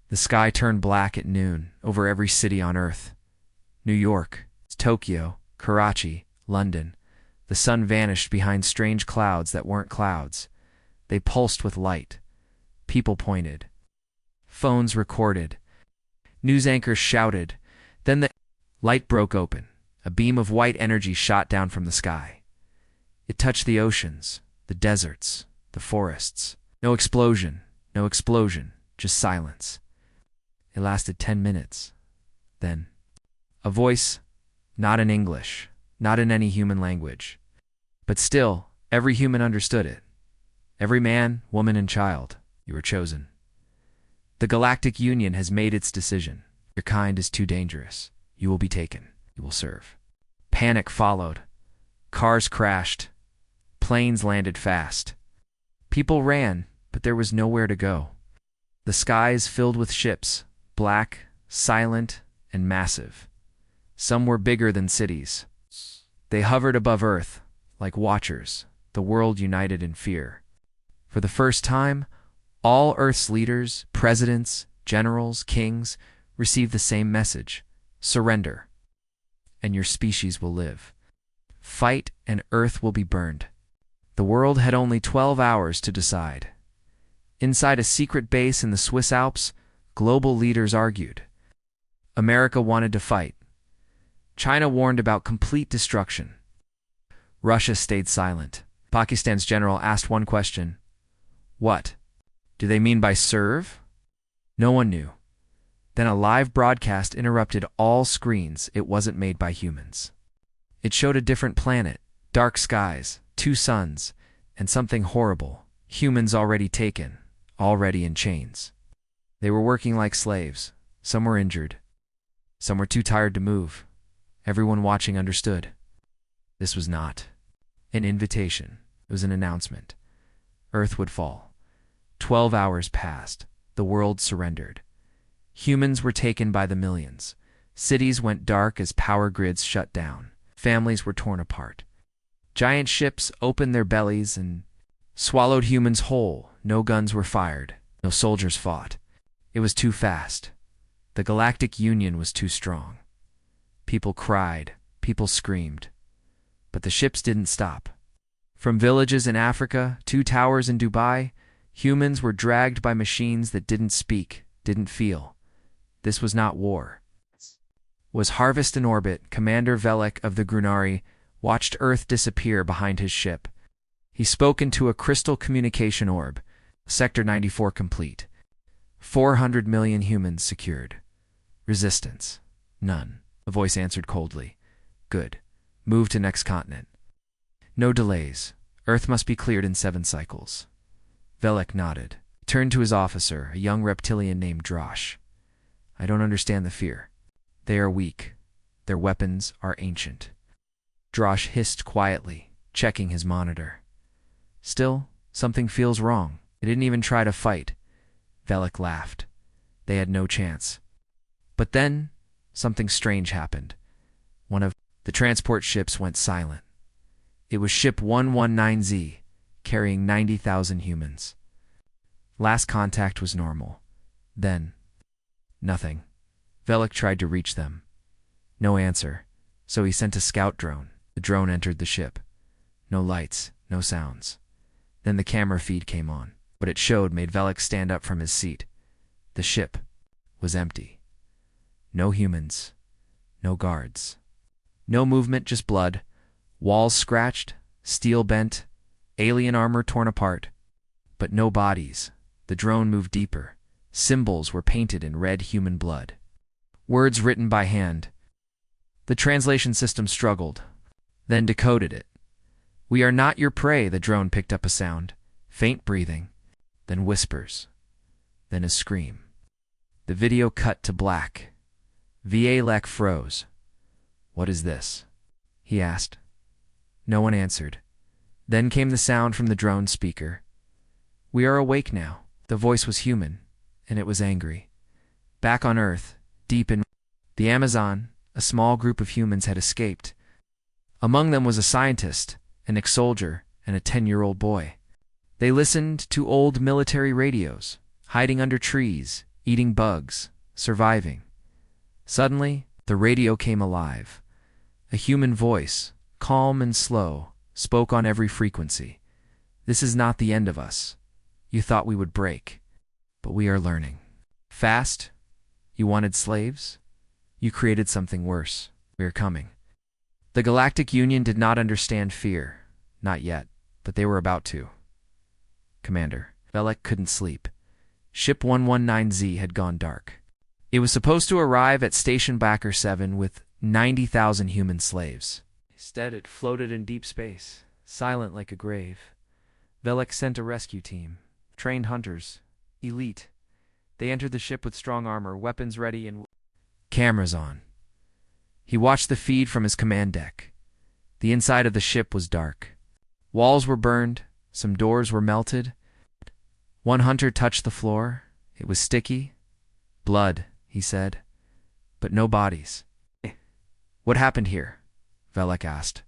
The sky turned black at noon over every city on Earth. New York, Tokyo, Karachi, London. The sun vanished behind strange clouds that weren't clouds. They pulsed with light. People pointed. Phones recorded. News anchors shouted. Then the light broke open. A beam of white energy shot down from the sky. It touched the oceans, the deserts, the forests. No explosion, just silence. It lasted 10 minutes. Then, a voice, not in English, not in any human language. But still, every human understood it. Every man, woman, and child, you were chosen. The Galactic Union has made its decision. Your kind is too dangerous. You will be taken. You will serve. Panic followed. Cars crashed. Planes landed fast. People ran, but there was nowhere to go. The skies filled with ships, black, silent, and massive. Some were bigger than cities. They hovered above Earth, like watchers, the world united in fear. For the first time, all Earth's leaders, presidents, generals, kings, received the same message: surrender, and your species will live. Fight, and Earth will be burned. The world had only 12 hours to decide. Inside a secret base in the Swiss Alps, global leaders argued. America wanted to fight. China warned about complete destruction. Russia stayed silent. Pakistan's general asked one question. What? Do they mean by serve? No one knew. Then a live broadcast interrupted all screens. It wasn't made by humans. It showed a different planet, dark skies, 2 suns, and something horrible. Humans already taken, already in chains. They were working like slaves. Some were injured. Some were too tired to move. Everyone watching understood. This was not an invitation. It was an announcement. Earth would fall. 12 hours passed. The world surrendered. Humans were taken by the millions. Cities went dark as power grids shut down. Families were torn apart. Giant ships opened their bellies and swallowed humans whole. No guns were fired. No soldiers fought. It was too fast. The Galactic Union was too strong. People cried. People screamed. But the ships didn't stop. From villages in Africa to towers in Dubai, humans were dragged by machines that didn't speak, didn't feel. This was not war. Was Harvest in orbit, Commander Velek of the Grunari watched Earth disappear behind his ship. He spoke into a crystal communication orb. Sector 94 complete. 400 million humans secured. Resistance? None. A voice answered coldly. Good. Move to next continent. No delays. Earth must be cleared in 7 cycles. Velek nodded. He turned to his officer, a young reptilian named Drosh. I don't understand the fear. They are weak. Their weapons are ancient. Drosh hissed quietly, checking his monitor. Still, something feels wrong. They didn't even try to fight. Velek laughed. They had no chance. But then, something strange happened. One of the transport ships went silent. It was Ship 119Z, carrying 90,000 humans. Last contact was normal. Then, nothing. Velek tried to reach them. No answer, so he sent a scout drone. The drone entered the ship. No lights, no sounds. Then the camera feed came on. What it showed made Velek stand up from his seat. The ship was empty. No humans. No guards. No movement, just blood. Walls scratched, steel bent, alien armor torn apart. But no bodies. The drone moved deeper. Symbols were painted in red human blood. Words written by hand. The translation system struggled, then decoded it. We are not your prey, the drone picked up a sound. Faint breathing, then whispers, then a scream. The video cut to black. Velek froze. What is this? He asked. No one answered. Then came the sound from the drone speaker. We are awake now. The voice was human, and it was angry. Back on Earth, deep in the Amazon, a small group of humans had escaped. Among them was a scientist, an ex-soldier, and a 10-year-old boy. They listened to old military radios, hiding under trees, eating bugs, surviving. Suddenly, the radio came alive. A human voice, calm and slow, spoke on every frequency. This is not the end of us. You thought we would break, but we are learning. Fast? You wanted slaves? You created something worse. We are coming. The Galactic Union did not understand fear. Not yet, but they were about to. Commander, Velek couldn't sleep. Ship 119Z had gone dark. It was supposed to arrive at Station Backer 7 with 90,000 human slaves. Instead, it floated in deep space, silent like a grave. Velek sent a rescue team, trained hunters, elite. They entered the ship with strong armor, weapons ready, and cameras on. He watched the feed from his command deck. The inside of the ship was dark. Walls were burned, some doors were melted. One hunter touched the floor. It was sticky. Blood, he said, but no bodies. What happened here? Velek asked.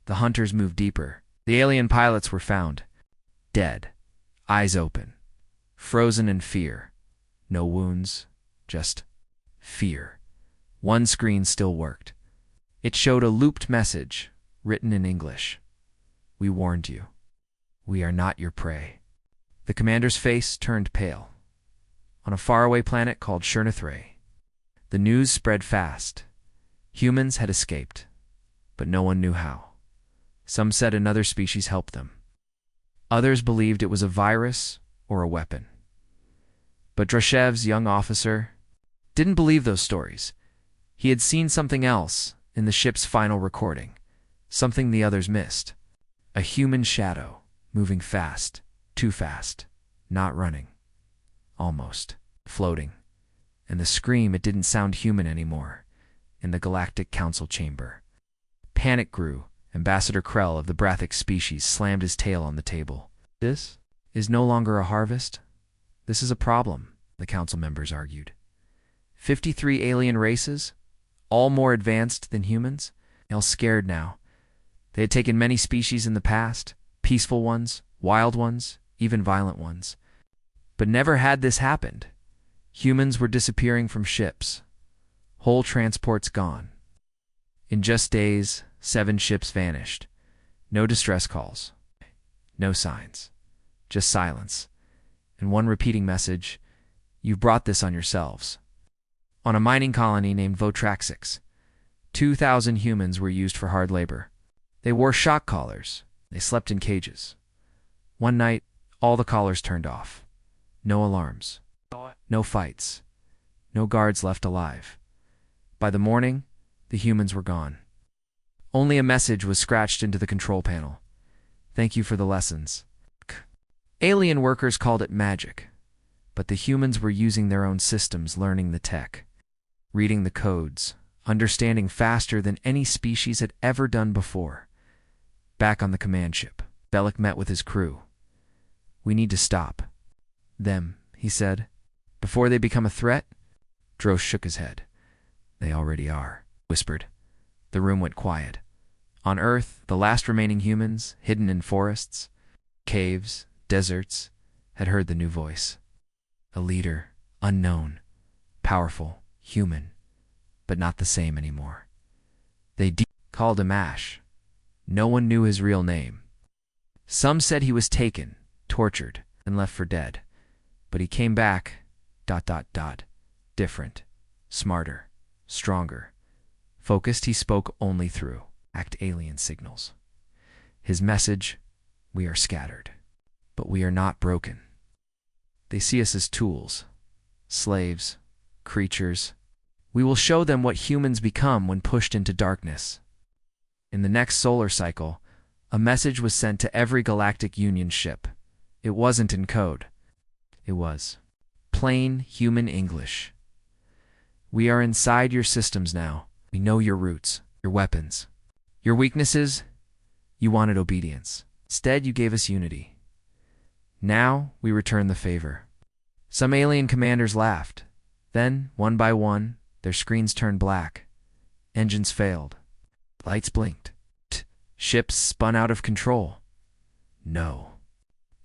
The hunters moved deeper. The alien pilots were found. Dead, eyes open, frozen in fear. No wounds, just fear. One screen still worked. It showed a looped message, written in English. We warned you. We are not your prey. The commander's face turned pale. On a faraway planet called Chernithray, the news spread fast. Humans had escaped, but no one knew how. Some said another species helped them. Others believed it was a virus or a weapon. But Drashev's young officer didn't believe those stories. He had seen something else in the ship's final recording, something the others missed. A human shadow, moving fast, too fast, not running, almost, floating. And the scream, it didn't sound human anymore, in the Galactic Council chamber. Panic grew. Ambassador Krell of the Brathic species slammed his tail on the table. This is no longer a harvest. This is a problem, the council members argued. 53 alien races, all more advanced than humans, all scared now. They had taken many species in the past, peaceful ones, wild ones, even violent ones. But never had this happened. Humans were disappearing from ships. Whole transports gone. In just days, 7 ships vanished. No distress calls. No signs. Just silence. And one repeating message, "You've brought this on yourselves." On a mining colony named Votraxix, 2,000 humans were used for hard labor. They wore shock collars. They slept in cages. One night, all the collars turned off. No alarms. No fights. No guards left alive. By the morning, the humans were gone. Only a message was scratched into the control panel. Thank you for the lessons. Alien workers called it magic, but the humans were using their own systems, learning the tech, reading the codes, understanding faster than any species had ever done before. Back on the command ship, Velek met with his crew. We need to stop them, he said. Before they become a threat? Drosh shook his head. They already are, whispered. The room went quiet. On Earth, the last remaining humans, hidden in forests, caves, deserts, had heard the new voice. A leader, unknown, powerful, human, but not the same anymore. They called him Ash. No one knew his real name. Some said he was taken, tortured, and left for dead. But he came back, ... different, smarter, stronger. Focused, he spoke only through alien signals. His message, we are scattered, but we are not broken. They see us as tools, slaves, creatures. We will show them what humans become when pushed into darkness. In the next solar cycle, a message was sent to every Galactic Union ship. It wasn't in code. It was plain human English. We are inside your systems now. We know your roots, your weapons, your weaknesses. You wanted obedience. Instead, you gave us unity. Now, we return the favor. Some alien commanders laughed. Then, one by one, their screens turned black. Engines failed. Lights blinked. Ships spun out of control. No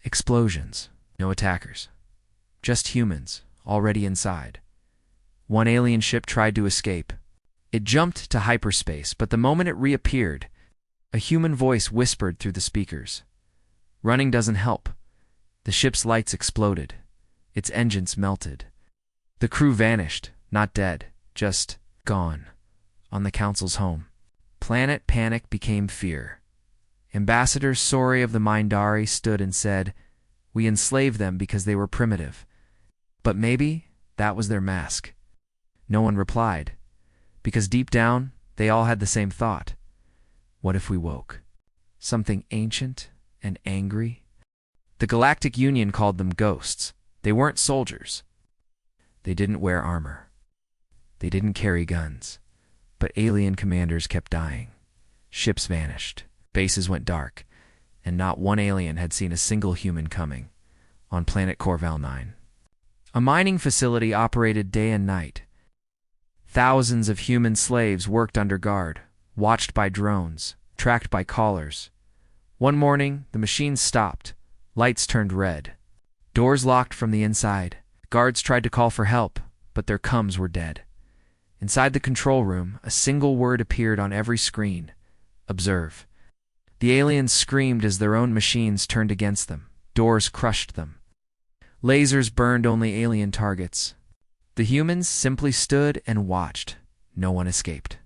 explosions. No attackers. Just humans, already inside. One alien ship tried to escape. It jumped to hyperspace, but the moment it reappeared, a human voice whispered through the speakers. Running doesn't help. The ship's lights exploded. Its engines melted. The crew vanished, not dead, just gone, on the council's home. Planet panic became fear. Ambassador Sori of the Mindari stood and said, "We enslaved them because they were primitive." But maybe that was their mask. No one replied, because deep down, they all had the same thought. What if we woke? Something ancient and angry? The Galactic Union called them ghosts. They weren't soldiers. They didn't wear armor. They didn't carry guns. But alien commanders kept dying. Ships vanished. Bases went dark. And not one alien had seen a single human coming. On planet Corval 9. A mining facility operated day and night. Thousands of human slaves worked under guard, watched by drones, tracked by callers. One morning, the machines stopped. Lights turned red. Doors locked from the inside. Guards tried to call for help, but their comms were dead. Inside the control room, a single word appeared on every screen: observe. The aliens screamed as their own machines turned against them. Doors crushed them. Lasers burned only alien targets. The humans simply stood and watched. No one escaped.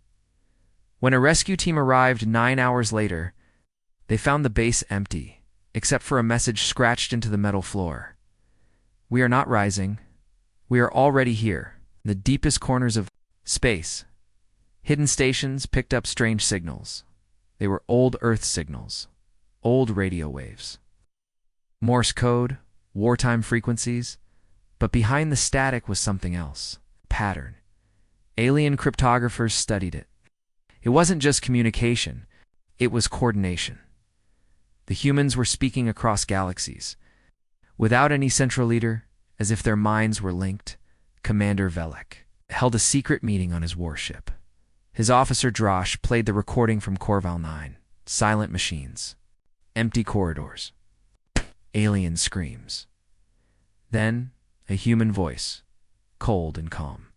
When a rescue team arrived 9 hours later, they found the base empty, except for a message scratched into the metal floor. "We are not rising. We are already here, in the deepest corners of space." Hidden stations picked up strange signals. They were old Earth signals, old radio waves. Morse code, wartime frequencies, but behind the static was something else. Pattern. Alien cryptographers studied it. It wasn't just communication, it was coordination. The humans were speaking across galaxies. Without any central leader, as if their minds were linked, Commander Velek held a secret meeting on his warship. His officer Drosh played the recording from Corval 9. Silent machines. Empty corridors. Alien screams. Then, a human voice, cold and calm.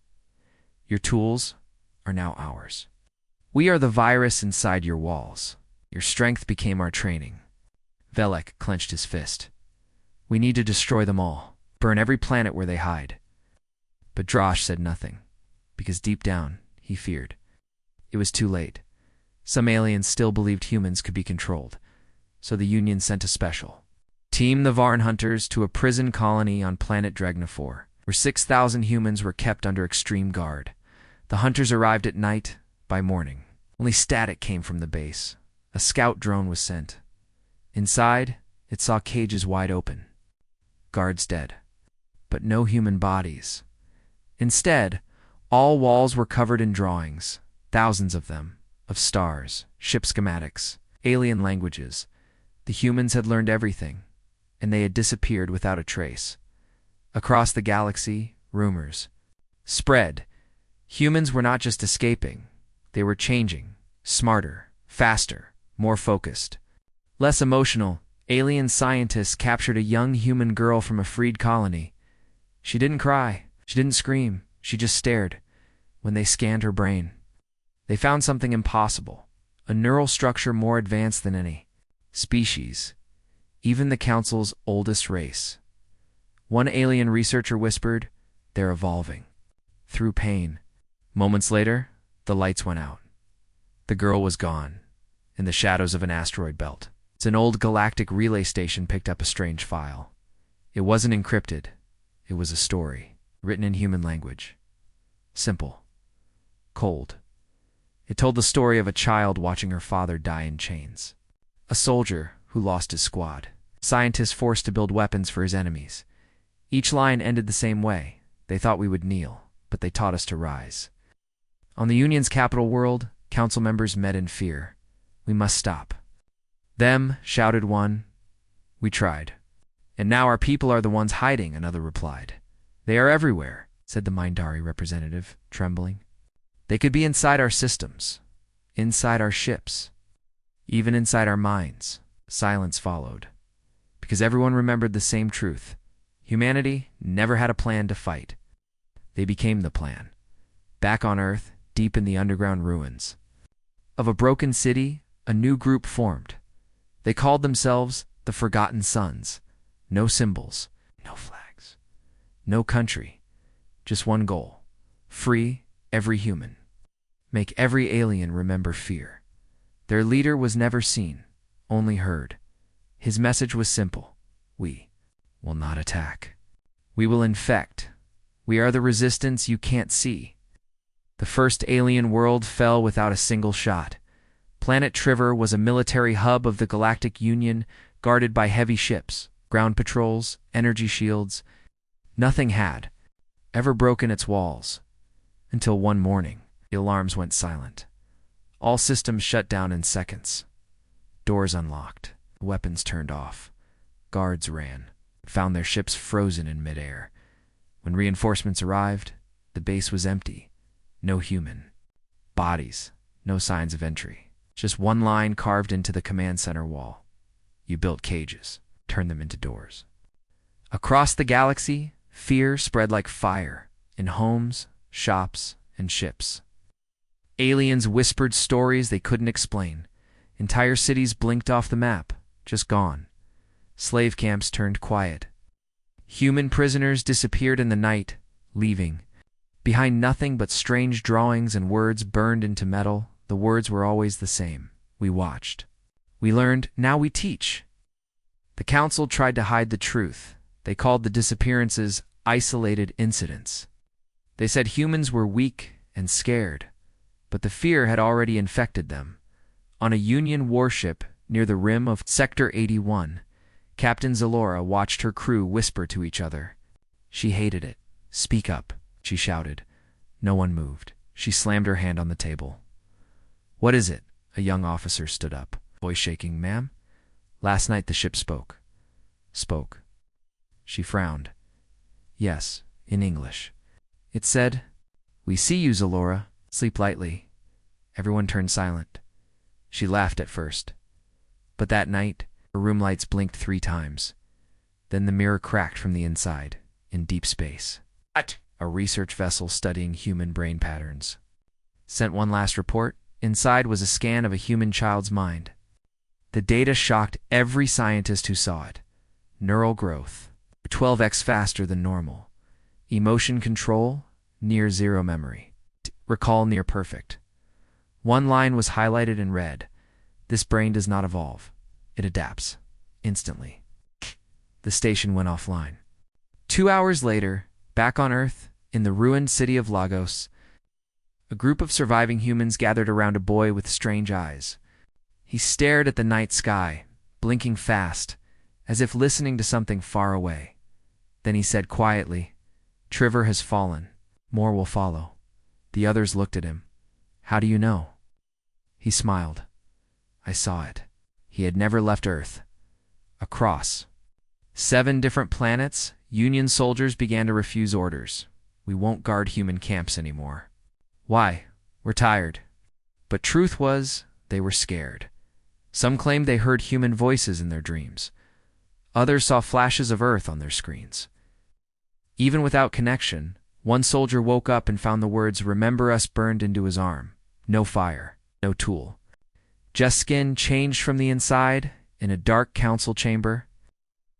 "Your tools are now ours. We are the virus inside your walls. Your strength became our training." Velek clenched his fist. "We need to destroy them all. Burn every planet where they hide." But Drosh said nothing, because deep down, he feared. It was too late. Some aliens still believed humans could be controlled, so the Union sent a special team, the Varn Hunters, to a prison colony on planet Dregnafor, where 6,000 humans were kept under extreme guard. The hunters arrived at night. By morning, only static came from the base. A scout drone was sent. Inside, it saw cages wide open. Guards dead. But no human bodies. Instead, all walls were covered in drawings, thousands of them, of stars, ship schematics, alien languages. The humans had learned everything, and they had disappeared without a trace. Across the galaxy, rumors spread. Humans were not just escaping, they were changing, smarter, faster, more focused. Less emotional, alien scientists captured a young human girl from a freed colony. She didn't cry, she didn't scream, she just stared. When they scanned her brain, they found something impossible, a neural structure more advanced than any species, even the Council's oldest race. One alien researcher whispered, "They're evolving." Through pain. Moments later, the lights went out. The girl was gone, in the shadows of an asteroid belt. An old galactic relay station picked up a strange file. It wasn't encrypted. It was a story, written in human language. Simple. Cold. It told the story of a child watching her father die in chains. A soldier who lost his squad. Scientists forced to build weapons for his enemies. Each line ended the same way. They thought we would kneel, but they taught us to rise. On the Union's capital world, council members met in fear. "We must stop." "Them," shouted one. "We tried." "And now our people are the ones hiding," another replied. "They are everywhere," said the Mindari representative, trembling. "They could be inside our systems, inside our ships, even inside our minds." Silence followed, because everyone remembered the same truth. Humanity never had a plan to fight. They became the plan. Back on Earth, deep in the underground ruins of a broken city, a new group formed. They called themselves the Forgotten Sons. No symbols, no flags, no country, just one goal: free every human. Make every alien remember fear. Their leader was never seen, only heard. His message was simple: we will not attack. We will infect. We are the resistance you can't see. The first alien world fell without a single shot. Planet Trevor was a military hub of the Galactic Union, guarded by heavy ships, ground patrols, energy shields. Nothing had ever broken its walls. Until one morning, the alarms went silent. All systems shut down in seconds. Doors unlocked, weapons turned off. Guards ran, found their ships frozen in midair. When reinforcements arrived, the base was empty. No human bodies, no signs of entry. Just one line carved into the command center wall. You built cages, turned them into doors. Across the galaxy, fear spread like fire, in homes, shops, and ships. Aliens whispered stories they couldn't explain. Entire cities blinked off the map, just gone. Slave camps turned quiet. Human prisoners disappeared in the night, leaving behind nothing but strange drawings and words burned into metal. The words were always the same. We watched. We learned, now we teach. The council tried to hide the truth. They called the disappearances isolated incidents. They said humans were weak and scared, but the fear had already infected them. On a Union warship near the rim of Sector 81, Captain Zalora watched her crew whisper to each other. She hated it. Speak up, she shouted. No one moved. She slammed her hand on the table. What is it? A young officer stood up, voice shaking. Ma'am? Last night the ship spoke. Spoke. She frowned. Yes, in English. It said, "We see you, Zalora. Sleep lightly." Everyone turned silent. She laughed at first. But that night, her room lights blinked 3 times. Then the mirror cracked from the inside, in deep space. What? A research vessel studying human brain patterns. Sent one last report. Inside was a scan of a human child's mind. The data shocked every scientist who saw it. Neural growth, 12x faster than normal. Emotion control, near zero memory. Recall near perfect. One line was highlighted in red. This brain does not evolve. It adapts. Instantly. The station went offline. 2 hours later, back on Earth, in the ruined city of Lagos, a group of surviving humans gathered around a boy with strange eyes. He stared at the night sky, blinking fast, as if listening to something far away. Then he said quietly, "Trevor has fallen. More will follow." The others looked at him. "How do you know?" He smiled. "I saw it." He had never left Earth. Across 7 different planets, Union soldiers began to refuse orders. "We won't guard human camps anymore." "Why? We're tired." But truth was, they were scared. Some claimed they heard human voices in their dreams. Others saw flashes of Earth on their screens. Even without connection, one soldier woke up and found the words "Remember us" burned into his arm. No fire, no tool. Just skin changed from the inside. In a dark council chamber,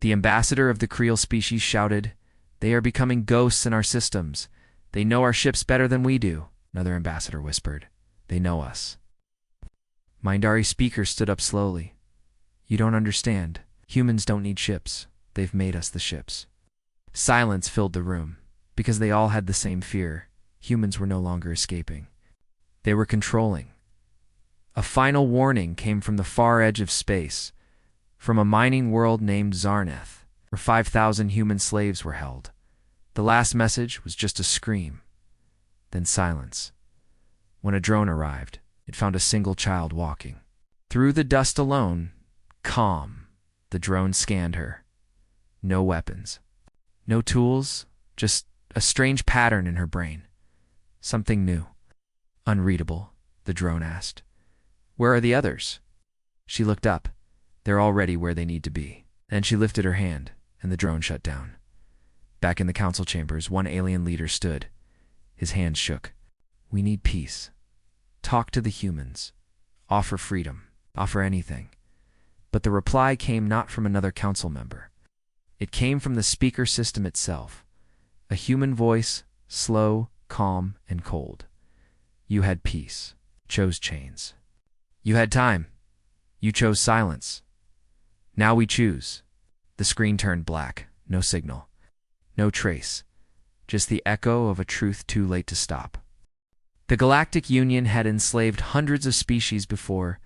the ambassador of the Creole species shouted, "They are becoming ghosts in our systems. They know our ships better than we do." Another ambassador whispered, "They know us." Mindari speaker stood up slowly. "You don't understand. Humans don't need ships. They've made us the ships." Silence filled the room, because they all had the same fear. Humans were no longer escaping. They were controlling. A final warning came from the far edge of space, from a mining world named Zarneth, where 5,000 human slaves were held. The last message was just a scream. Then silence. When a drone arrived, it found a single child walking. Through the dust alone, calm, the drone scanned her. No weapons. No tools, just a strange pattern in her brain. Something new. Unreadable, the drone asked. "Where are the others?" She looked up. They're already where they need to be. Then she lifted her hand, and the drone shut down. Back in the council chambers, one alien leader stood. His hands shook. We need peace. Talk to the humans. Offer freedom. Offer anything. But the reply came not from another council member. It came from the speaker system itself. A human voice, slow, calm, and cold. You had peace. Chose chains. You had time. You chose silence. Now we choose. The screen turned black. No signal. No trace. Just the echo of a truth too late to stop. The Galactic Union had enslaved hundreds of species before.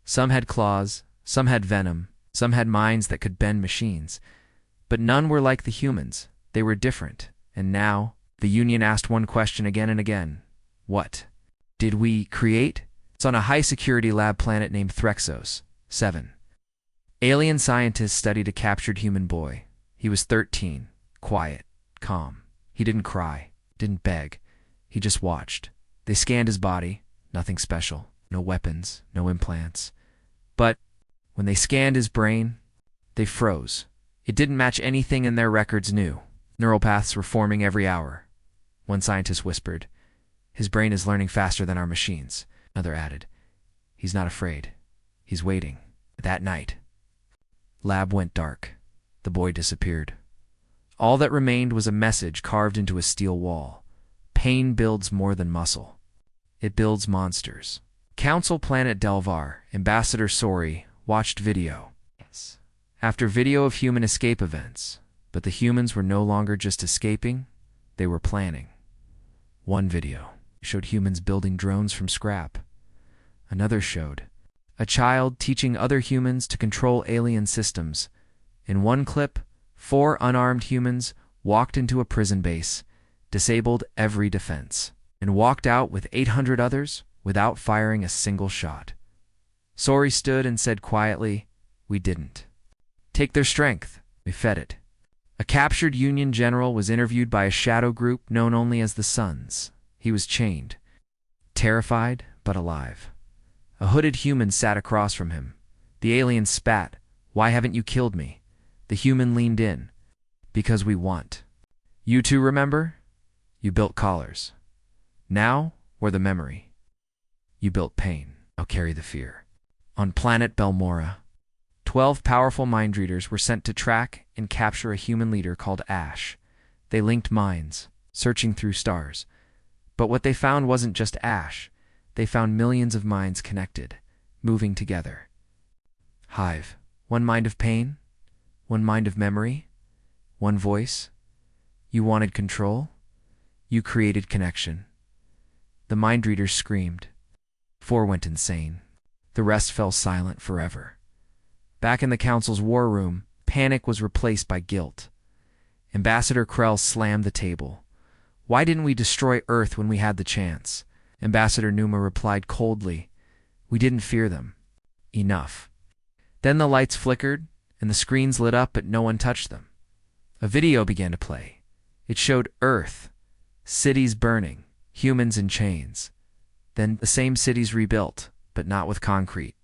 Some had claws, some had venom, some had minds that could bend machines. But none were like the humans. They were different. And now, the Union asked one question again and again. What did we create? It's on a high-security lab planet named Threxos. 7. Alien scientists studied a captured human boy. He was 13, quiet, calm. He didn't cry, didn't beg. He just watched. They scanned his body, nothing special, no weapons, no implants. But when they scanned his brain, they froze. It didn't match anything in their records new. Neural paths were forming every hour. One scientist whispered, his brain is learning faster than our machines. Another added, he's not afraid. He's waiting. That night, lab went dark. The boy disappeared. All that remained was a message carved into a steel wall. Pain builds more than muscle. It builds monsters. Council Planet Delvar, Ambassador Sori, watched video. Yes. After video of human escape events. But the humans were no longer just escaping, they were planning. One video showed humans building drones from scrap. Another showed a child teaching other humans to control alien systems. In one clip, 4 unarmed humans walked into a prison base, disabled every defense, and walked out with 800 others without firing a single shot. Sori stood and said quietly, we didn't take their strength, we fed it. A captured Union general was interviewed by a shadow group known only as the Sons. He was chained, terrified but alive. A hooded human sat across from him. The alien spat, why haven't you killed me? The human leaned in, because we want. You two remember? You built collars. Now, we're the memory. You built pain. I'll carry the fear. On planet Belmora, 12 powerful mind readers were sent to track and capture a human leader called Ash. They linked minds, searching through stars. But what they found wasn't just Ash. They found millions of minds connected, moving together. Hive, one mind of pain, one mind of memory, one voice. You wanted control? You created connection. The mind readers screamed. 4 went insane. The rest fell silent forever. Back in the council's war room, panic was replaced by guilt. Ambassador Krell slammed the table. Why didn't we destroy Earth when we had the chance? Ambassador Numa replied coldly, we didn't fear them. Enough. Then the lights flickered, and the screens lit up, but no one touched them. A video began to play. It showed Earth, cities burning, humans in chains. Then the same cities rebuilt, but not with concrete.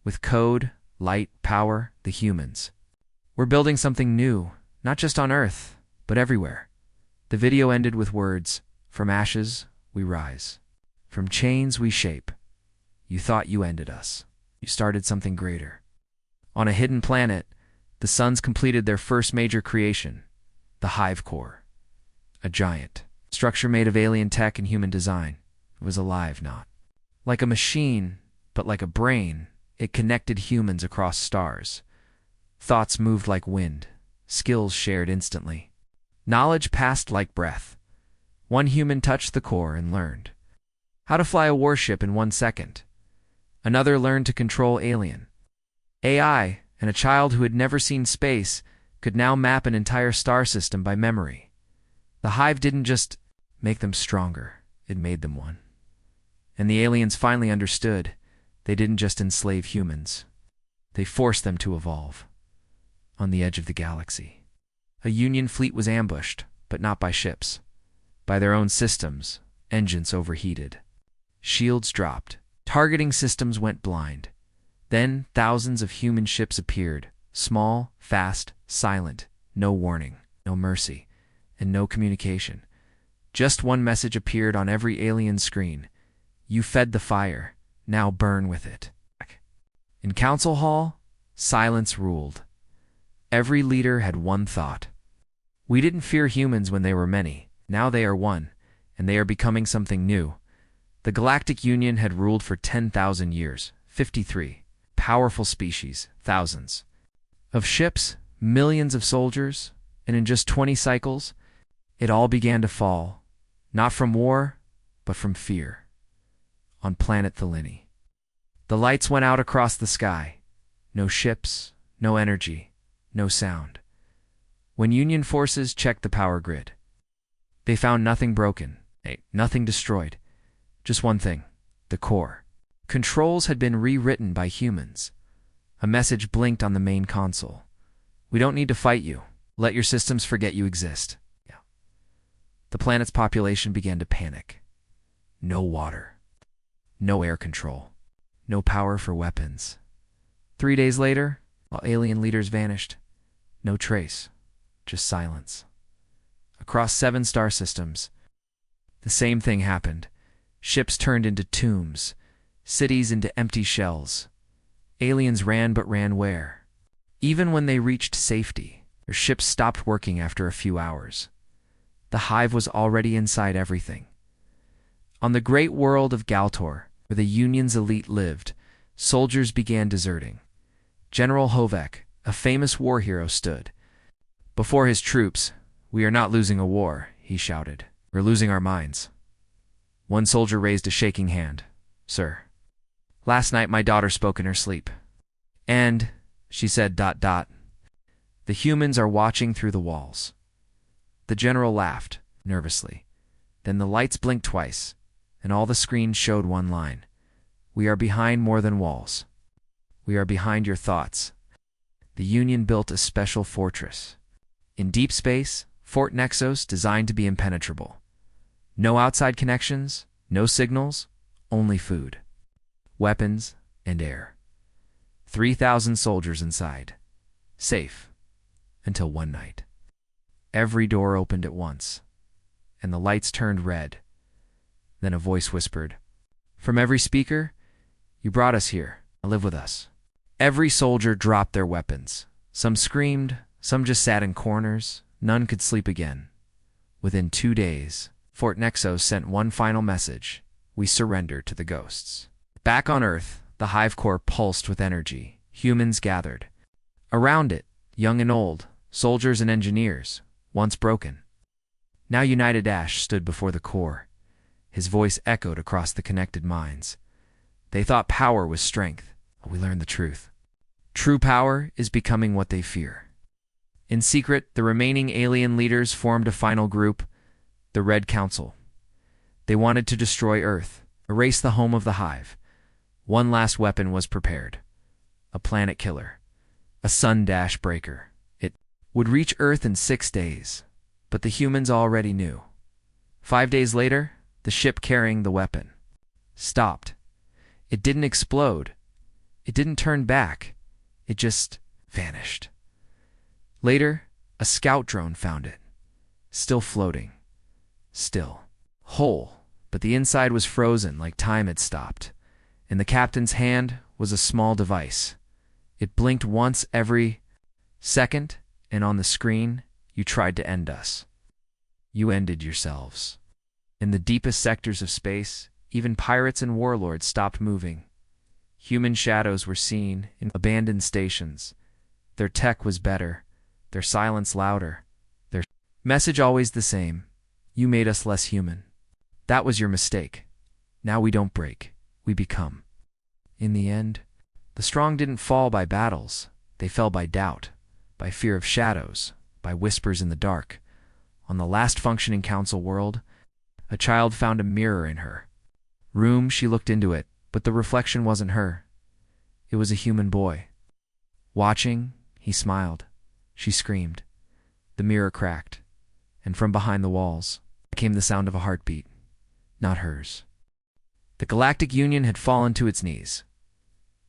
With code, light, power, the humans. We're building something new, not just on Earth, but everywhere. The video ended with words, from ashes, we rise. From chains, we shape. You thought you ended us. You started something greater. On a hidden planet, the Sons completed their first major creation, the Hive Core. A giant structure made of alien tech and human design. It was alive, not like a machine, but like a brain. It connected humans across stars. Thoughts moved like wind. Skills shared instantly. Knowledge passed like breath. One human touched the core and learned how to fly a warship in 1 second. Another learned to control alien AI, and a child who had never seen space could now map an entire star system by memory. The Hive didn't just make them stronger, it made them one. And the aliens finally understood. They didn't just enslave humans. They forced them to evolve. On the edge of the galaxy, a Union fleet was ambushed, but not by ships. By their own systems, engines overheated. Shields dropped. Targeting systems went blind. Then thousands of human ships appeared, small, fast, silent, no warning, no mercy. and no communication. Just one message appeared on every alien screen. You fed the fire, now burn with it. In Council Hall, silence ruled. Every leader had one thought. We didn't fear humans when they were many. Now they are one, and they are becoming something new. The Galactic Union had ruled for 10,000 years, 53. Powerful species, thousands. Of ships, millions of soldiers, and in just 20 cycles, it all began to fall. Not from war, but from fear. On planet Thelini. The lights went out across the sky. No ships, no energy, no sound. When Union forces checked the power grid, they found nothing broken, nothing destroyed. Just one thing, the core. Controls had been rewritten by humans. A message blinked on the main console. We don't need to fight you. Let your systems forget you exist. The planet's population began to panic. No water. No air control. No power for weapons. 3 days later, while alien leaders vanished, no trace, just silence. Across 7 star systems, the same thing happened. Ships turned into tombs, cities into empty shells. Aliens ran, but ran where? Even when they reached safety, their ships stopped working after a few hours. The hive was already inside everything. On the great world of Galtor, where the Union's elite lived, soldiers began deserting. General Hovek, a famous war hero, stood. Before his troops, "We are not losing a war," he shouted. "We're losing our minds." One soldier raised a shaking hand. "Sir, last night my daughter spoke in her sleep. And, she said ... The humans are watching through the walls." The general laughed, nervously. Then the lights blinked twice, and all the screens showed one line. "We are behind more than walls. We are behind your thoughts." The Union built a special fortress. In deep space, Fort Nexos, designed to be impenetrable. No outside connections, no signals, only food, weapons, and air. 3,000 soldiers inside. Safe. Until one night. Every door opened at once, and the lights turned red. Then a voice whispered, "From every speaker, you brought us here. Now live with us." Every soldier dropped their weapons. Some screamed, some just sat in corners. None could sleep again. Within 2 days, Fort Nexos sent one final message: "We surrender to the ghosts." Back on Earth, the hive core pulsed with energy. Humans gathered. Around it, young and old, soldiers and engineers, once broken. Now united, Ash stood before the core. His voice echoed across the connected minds. They thought power was strength, but we learned the truth. True power is becoming what they fear. In secret, the remaining alien leaders formed a final group, the Red Council. They wanted to destroy Earth, erase the home of the hive. One last weapon was prepared. A planet killer. A sun dash breaker. It would reach Earth in 6 days, but the humans already knew. 5 days later, the ship carrying the weapon stopped. It didn't explode. It didn't turn back. It just vanished. Later, a scout drone found it. Still floating. Still. Whole, but the inside was frozen like time had stopped. In the captain's hand was a small device. It blinked once every second, and on the screen, "You tried to end us. You ended yourselves." In the deepest sectors of space, even pirates and warlords stopped moving. Human shadows were seen in abandoned stations. Their tech was better, their silence louder, their message always the same: "You made us less human. That was your mistake. Now we don't break, we become." In the end, the strong didn't fall by battles. They fell by doubt, by fear of shadows, by whispers in the dark. On the last functioning council world, a child found a mirror in her room. She looked into it, but the reflection wasn't her. It was a human boy. Watching, he smiled. She screamed. The mirror cracked, and from behind the walls came the sound of a heartbeat, not hers. The Galactic Union had fallen to its knees.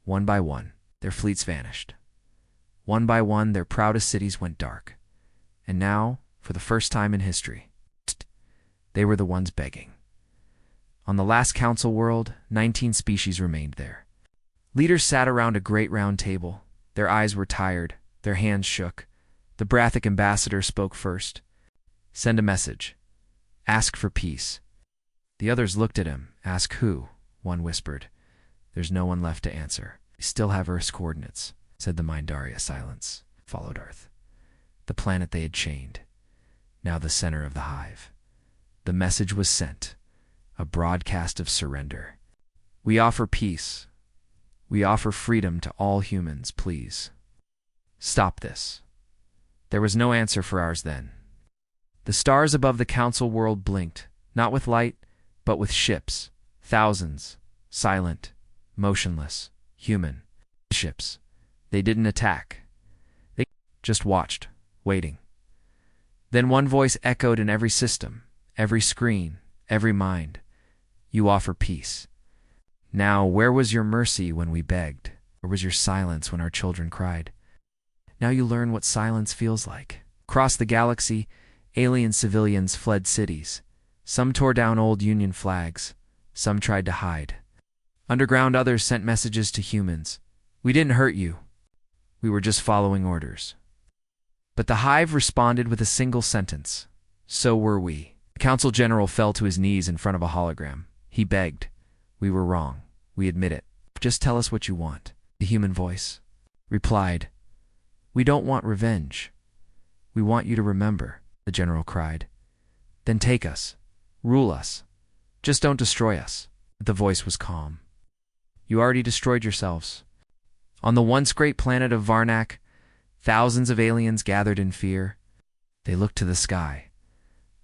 One by one, their fleets vanished. One by one, their proudest cities went dark. And now, for the first time in history. They were the ones begging. On the last council world, 19 species remained there. Leaders sat around a great round table. Their eyes were tired. Their hands shook. The Brathic ambassador spoke first. "Send a message. Ask for peace." The others looked at him. "Ask who?" one whispered. "There's no one left to answer. We still have Earth's coordinates," said the Mindaria. Silence followed Earth. The planet they had chained. Now the center of the hive. The message was sent. A broadcast of surrender. "We offer peace. We offer freedom to all humans, please. Stop this." There was no answer for ours then. The stars above the council world blinked, not with light, but with ships. Thousands. Silent. Motionless. Human. Ships. They didn't attack. They just watched, waiting. Then one voice echoed in every system, every screen, every mind. "You offer peace. Now, where was your mercy when we begged? Where was your silence when our children cried? Now you learn what silence feels like." Across the galaxy, alien civilians fled cities. Some tore down old Union flags. Some tried to hide. Underground, others sent messages to humans. "We didn't hurt you. We were just following orders." But the hive responded with a single sentence. "So were we." The council general fell to his knees in front of a hologram. He begged. "We were wrong. We admit it. Just tell us what you want." The human voice replied, "We don't want revenge. We want you to remember." The general cried. "Then take us. Rule us. Just don't destroy us." But the voice was calm. "You already destroyed yourselves." On the once great planet of Varnak, thousands of aliens gathered in fear. They looked to the sky.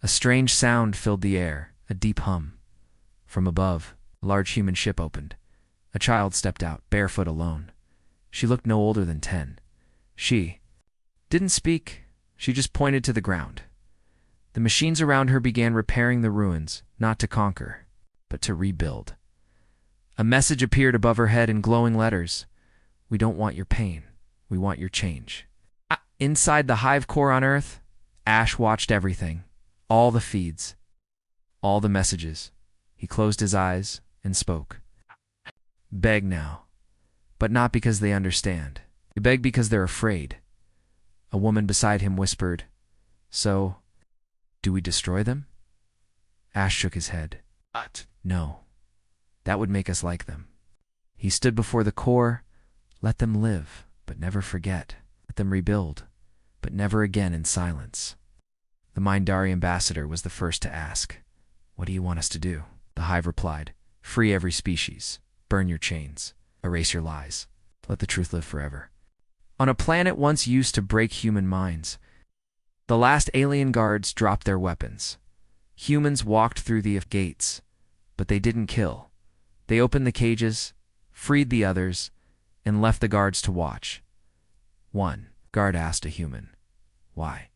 A strange sound filled the air, a deep hum. From above, a large human ship opened. A child stepped out, barefoot, alone. She looked no older than 10. She didn't speak. She just pointed to the ground. The machines around her began repairing the ruins, not to conquer, but to rebuild. A message appeared above her head in glowing letters. "We don't want your pain. We want your change." Inside the hive core on Earth, Ash watched everything. All the feeds. All the messages. He closed his eyes and spoke. "Beg now. But not because they understand. They beg because they're afraid." A woman beside him whispered, "So, do we destroy them?" Ash shook his head. "No. That would make us like them." He stood before the core. "Let them live, but never forget. Let them rebuild, but never again in silence." The Mindari ambassador was the first to ask, "What do you want us to do?" The hive replied, "Free every species. Burn your chains. Erase your lies. Let the truth live forever." On a planet once used to break human minds, the last alien guards dropped their weapons. Humans walked through the gates, but they didn't kill. They opened the cages, freed the others, and left the guards to watch. One guard asked a human, "Why?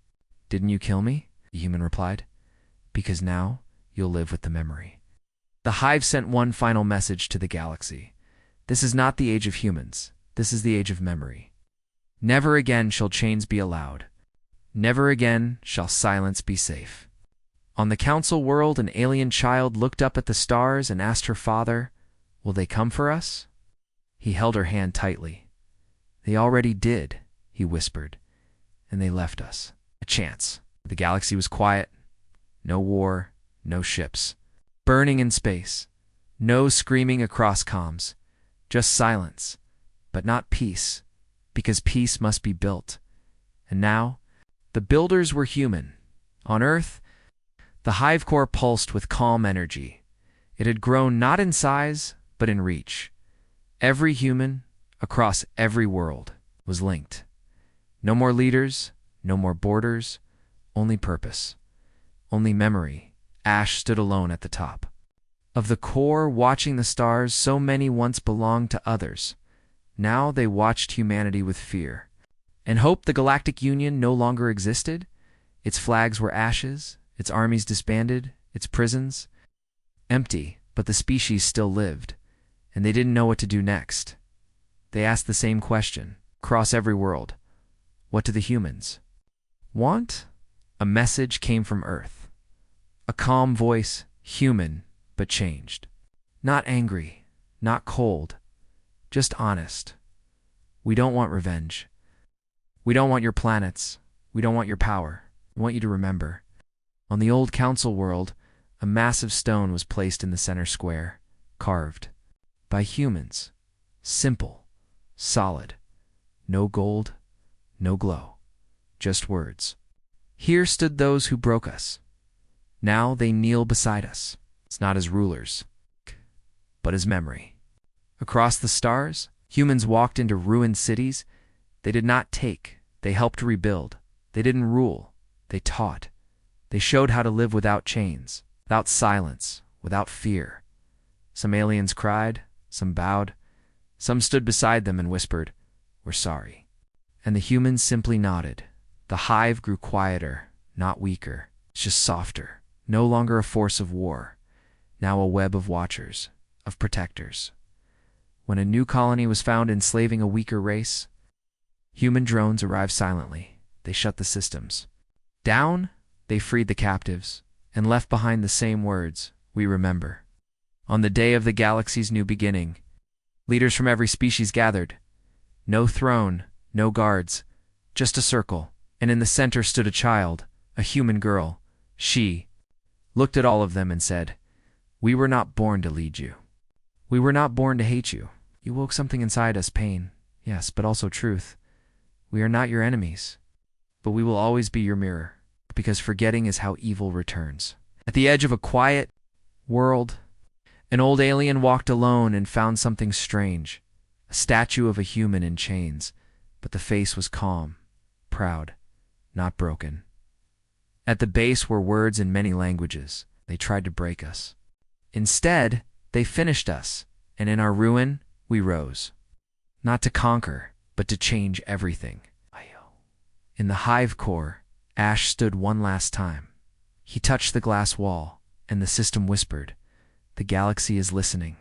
Didn't you kill me?" The human replied, "Because now you'll live with the memory." The hive sent one final message to the galaxy. This is not the age of humans. This is the age of memory. Never again shall chains be allowed. Never again shall silence be safe. On the council world, an alien child looked up at the stars and asked her father, "Will they come for us?" He held her hand tightly. "They already did," he whispered, "and they left us a chance." The galaxy was quiet. No war, no ships. Burning in space. No screaming across comms. Just silence. But not peace, because peace must be built. And now, the builders were human. On Earth, the hive core pulsed with calm energy. It had grown not in size, but in reach. Every human, across every world, was linked. No more leaders, no more borders, only purpose, only memory. Ash stood alone at the top. Of the core, watching the stars, so many once belonged to others. Now they watched humanity with fear. And hoped the Galactic Union no longer existed. Its flags were ashes, its armies disbanded, its prisons empty, but the species still lived, and they didn't know what to do next. They asked the same question, across every world. What do the humans want? A message came from Earth. A calm voice, human, but changed. Not angry, not cold, just honest. We don't want revenge. We don't want your planets. We don't want your power. We want you to remember. On the old council world, a massive stone was placed in the center square, carved. By humans. Simple. Solid. No gold. No glow. Just words. Here stood those who broke us. Now they kneel beside us. It's not as rulers, but as memory. Across the stars, humans walked into ruined cities. They did not take. They helped rebuild. They didn't rule. They taught. They showed how to live without chains, without silence, without fear. Some aliens cried, some bowed, some stood beside them and whispered, "We're sorry." And the humans simply nodded. The hive grew quieter, not weaker, just softer, no longer a force of war, now a web of watchers, of protectors. When a new colony was found enslaving a weaker race, human drones arrived silently. They shut the systems down. They freed the captives and left behind the same words, "We remember." On the day of the galaxy's new beginning, leaders from every species gathered. No throne, no guards, just a circle, and in the center stood a child, a human girl. She looked at all of them and said, "We were not born to lead you. We were not born to hate you. You woke something inside us, pain, yes, but also truth. We are not your enemies, but we will always be your mirror, because forgetting is how evil returns." At the edge of a quiet world, an old alien walked alone and found something strange, a statue of a human in chains, but the face was calm, proud, not broken. At the base were words in many languages. They tried to break us. Instead, they finished us, and in our ruin, we rose. Not to conquer, but to change everything. In the hive core, Ash stood one last time. He touched the glass wall, and the system whispered, "The galaxy is listening."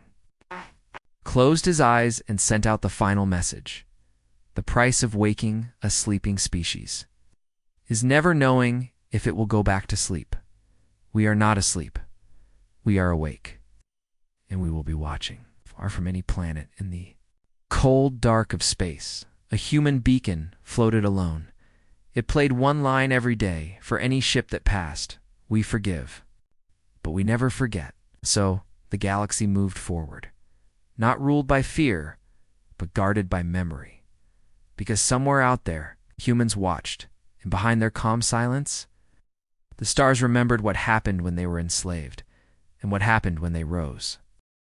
Closed his eyes and sent out the final message. The price of waking a sleeping species is never knowing if it will go back to sleep. We are not asleep. We are awake. And we will be watching, far from any planet in the cold dark of space. A human beacon floated alone. It played one line every day for any ship that passed. We forgive, but we never forget. So the galaxy moved forward, not ruled by fear, but guarded by memory. Because somewhere out there, humans watched, and behind their calm silence, the stars remembered what happened when they were enslaved, and what happened when they rose.